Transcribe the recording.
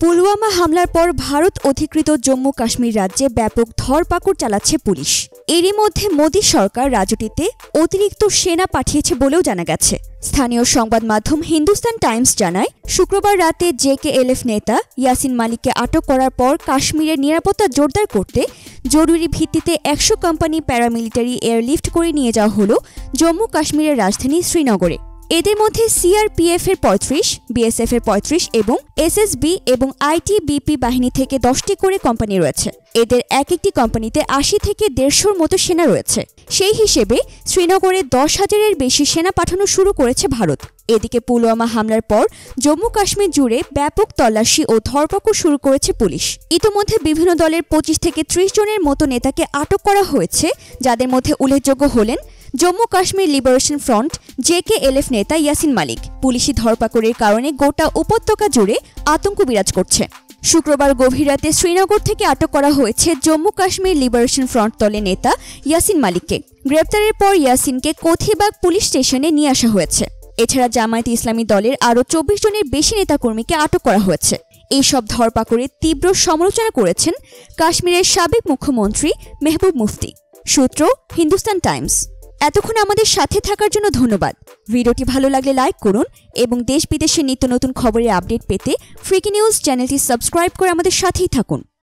পুলওয়ামা হামলার পর ভারত অধিকৃত জম্মু কাশ্মীর রাজ্যে ব্যাপক ধরপাকড় চালাচ্ছে পুলিশ। এরই মধ্যে মোদী সরকার রাজ্যটিতে অতিরিক্ত সেনা পাঠিয়েছে বলেও জানা গেছে। স্থানীয় সংবাদ মাধ্যম হিন্দুস্তান টাইমস জানায়, শুক্রবার রাতে জেকেএলএফ নেতা ইয়াসিন মালিককে আটক করার পর কাশ্মীরের নিরাপত্তা জোরদার করতে জরুরি ভিত্তিতে ১০০ কোম্পানি প্যারামিলিটারি এয়ারলিফট করে নিয়ে যাওয়া হলো জম্মু কাশ্মীরের রাজধানী শ্রীনগরে। এদের মধ্যে সিআরপিএফ এর ৩৫, বিএসএফ এর ৩৫ এবং এসএসবি এবং আইটিবিপি বাহিনী থেকে ১০টি করে কোম্পানি রয়েছে। এদের এক একটি কোম্পানিতে ৮০ থেকে ১৫০র মতো সেনা রয়েছে। সেই হিসেবে শ্রীনগরে ১০,০০০-এর বেশি সেনা পাঠানো শুরু করেছে ভারত। এদিকে পুলওয়ামা হামলার পর জম্মু কাশ্মীর জুড়ে ব্যাপক তল্লাশি ও ধরপাকড় শুরু করেছে পুলিশ। ইতোমধ্যে বিভিন্ন দলের ২৫ থেকে ৩০ জনের মতো নেতাকে আটক করা হয়েছে, যাদের মধ্যে উল্লেখযোগ্য হলেন Jammu Kashmir liberation front JKLF নেতা ইয়াসিন মালিক। পুলিশি ধরপাকড়ের কারণে গোটা উপত্যকা জুড়ে আতঙ্ক বিরাজ করছে। শুক্রবার গভীর রাতে শ্রীনগর থেকে আটক করা হয়েছে জম্মু কাশ্মীর লিবারেশন ফ্রন্ট দলের নেতা ইয়াসিন মালিককে। গ্রেপ্তারের পর ইয়াসিনকে কোথিবাগ পুলিশ স্টেশনে নিয়ে আসা হয়েছে। এছাড়া জামায়াতে ইসলামী দলের আরও ২৪ জনের বেশি নেতাকর্মীকে আটক করা হয়েছে। এইসব ধরপাকড়ের তীব্র সমালোচনা করেছেন কাশ্মীরের সাবেক মুখ্যমন্ত্রী মেহবুব মুফতি। সূত্র হিন্দুস্তান টাইমস। এতক্ষণ আমাদের সাথে থাকার জন্য ধন্যবাদ। ভিডিওটি ভালো লাগলে লাইক করুন এবং দেশ বিদেশের নিত্য নতুন খবরের আপডেট পেতে ফ্রিকি নিউজ চ্যানেলটি সাবস্ক্রাইব করে আমাদের সাথেই থাকুন।